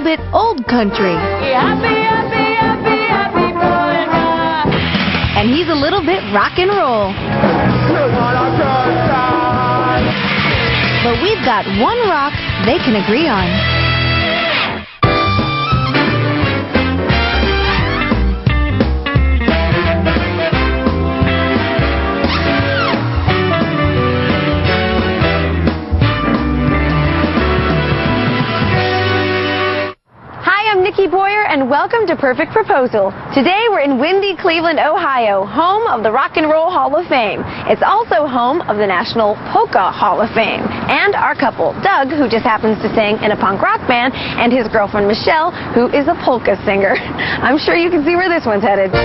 little bit old country. Happy, happy, happy, happy polka. And he's a little bit rock and roll. But we've got one rock they can agree on. And welcome to Perfect Proposal. Today we're in windy Cleveland, Ohio, home of the Rock and Roll Hall of Fame. It's also home of the National Polka Hall of Fame. And our couple, Doug, who just happens to sing in a punk rock band, and his girlfriend, Michelle, who is a polka singer. I'm sure you can see where this one's headed.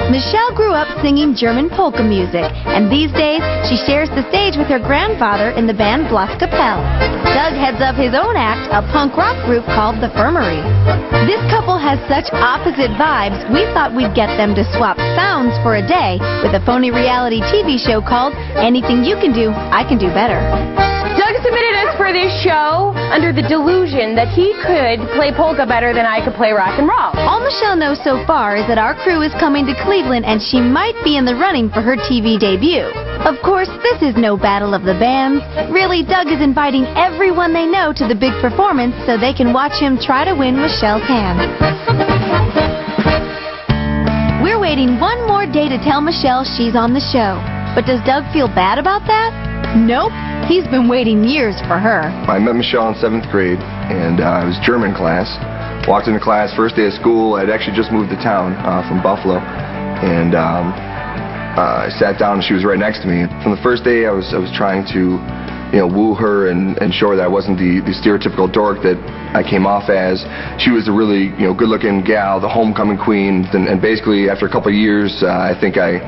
Michelle grew up singing German polka music, and these days she shares the stage with her grandfather in the band Blaskapelle. Doug heads up his own act, a punk rock group called The Firmary. This couple has such opposite vibes, we thought we'd get them to swap sounds for a day with a phony reality TV show called Anything You Can Do, I Can Do Better. Doug submitted us for this show under the delusion that he could play polka better than I could play rock and roll. All Michelle knows so far is that our crew is coming to Cleveland and she might be in the running for her TV debut. Of course, this is no battle of the bands. Really, Doug is inviting everyone they know to the big performance so they can watch him try to win Michelle's hand. We're waiting one more day to tell Michelle she's on the show. But does Doug feel bad about that? Nope. He's been waiting years for her. I met Michelle in 7th grade, and it was German class. Walked into class, first day of school. I'd actually just moved to town from Buffalo, and I sat down, and she was right next to me. From the first day, I was trying to, woo her and show her that I wasn't the stereotypical dork that I came off as. She was a really, good-looking gal, the homecoming queen, and basically after a couple of years, I think I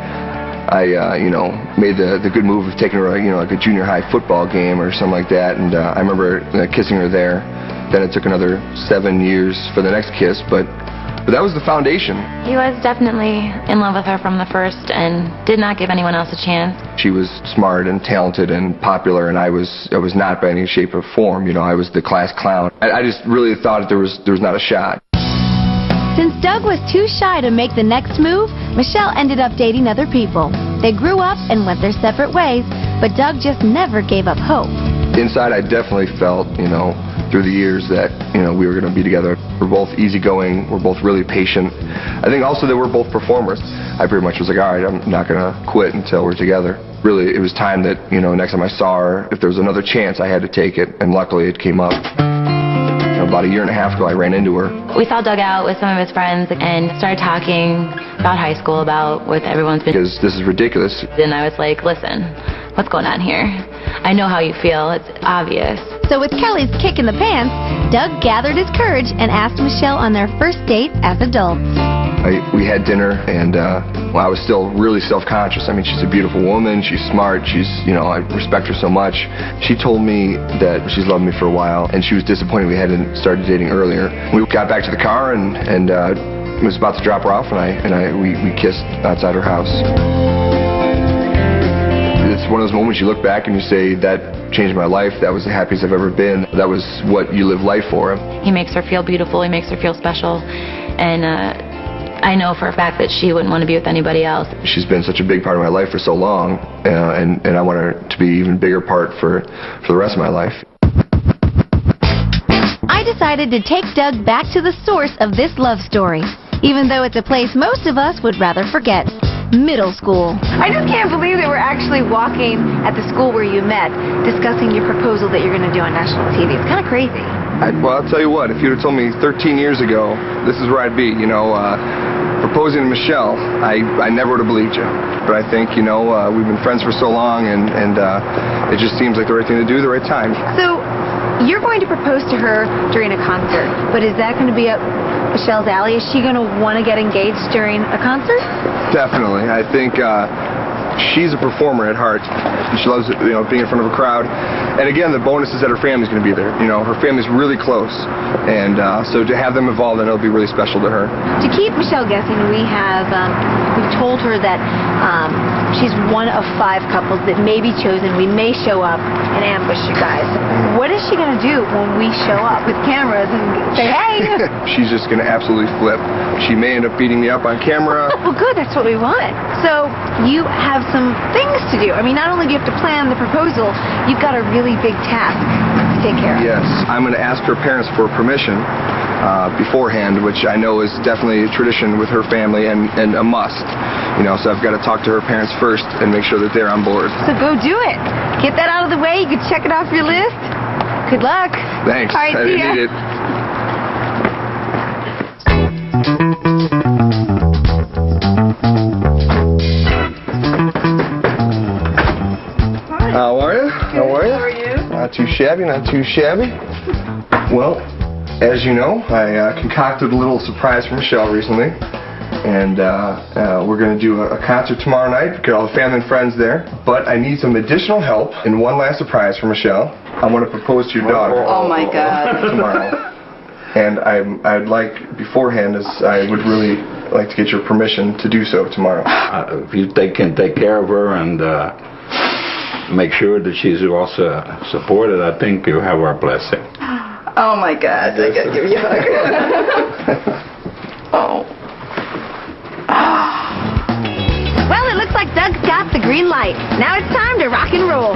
made the good move of taking her, like a junior high football game or something like that, and I remember kissing her there. Then it took another 7 years for the next kiss, but that was the foundation. He was definitely in love with her from the first and did not give anyone else a chance. She was smart and talented and popular, and I was not by any shape or form. I was the class clown. I just really thought that there was not a shot. Since Doug was too shy to make the next move, Michelle ended up dating other people. They grew up and went their separate ways, but Doug just never gave up hope. Inside, I definitely felt, through the years that, we were going to be together. We're both easygoing. We're both really patient. I think also that we're both performers. I pretty much was like, all right, I'm not going to quit until we're together. Really, it was time that, next time I saw her, if there was another chance, I had to take it, and luckily it came up. About a year and a half ago, I ran into her. We saw Doug out with some of his friends and started talking about high school, about what everyone's been... Because this is ridiculous. And I was like, listen, what's going on here? I know how you feel. It's obvious. So with Kelly's kick in the pants, Doug gathered his courage and asked Michelle on their first date as adults. We had dinner, and I was still really self-conscious. I mean, she's a beautiful woman. She's smart. I respect her so much. She told me that she's loved me for a while, and she was disappointed we hadn't started dating earlier. We got back to the car, and was about to drop her off, and we kissed outside her house. It's one of those moments you look back and you say, that changed my life. That was the happiest I've ever been. That was what you live life for. He makes her feel beautiful. He makes her feel special, and I know for a fact that she wouldn't want to be with anybody else. She's been such a big part of my life for so long, and I want her to be an even bigger part for the rest of my life. I decided to take Doug back to the source of this love story, even though it's a place most of us would rather forget. Middle school. I just can't believe that we're actually walking at the school where you met, discussing your proposal that you're going to do on national TV. It's kind of crazy. Well, I'll tell you what, if you'd have told me 13 years ago, this is where I'd be, proposing to Michelle, I never would have believed you. But I think, we've been friends for so long, and it just seems like the right thing to do, the right time. So, you're going to propose to her during a concert, but is that going to be up Michelle's alley? Is she going to want to get engaged during a concert? Definitely. I think she's a performer at heart. She loves being in front of a crowd. And again, the bonus is that her family's going to be there. Her family's really close, and so to have them involved, then it'll be really special to her. To keep Michelle guessing, we've told her that she's one of 5 couples that may be chosen. We may show up and ambush you guys. What is she going to do when we show up with cameras and say, hey? She's just going to absolutely flip. She may end up beating me up on camera. Well, good. That's what we want. So you have some things to do. I mean, not only do you have to plan the proposal, you've got a really big task to take care of. Yes, I'm going to ask her parents for permission beforehand, which I know is definitely a tradition with her family and a must. You know, so I've got to talk to her parents first and make sure that they're on board. So go do it. Get that out of the way. You can check it off your list. Good luck. Thanks. All right, I see didn't ya. need it. How are you? How are you? How are you? Not too shabby, not too shabby. Well, as you know, I concocted a little surprise for Michelle recently. And we're going to do a concert tomorrow night. Get all the family and friends there. But I need some additional help and one last surprise for Michelle. I want to propose to your daughter. Oh my God. Tomorrow. And I'd like, beforehand, I would really like to get your permission to do so tomorrow. If you can take care of her and make sure that she's also supported, I think you have our blessing. Oh my God. I gotta give you a hug. Oh. Well, it looks like Doug's got the green light. Now it's time to rock and roll.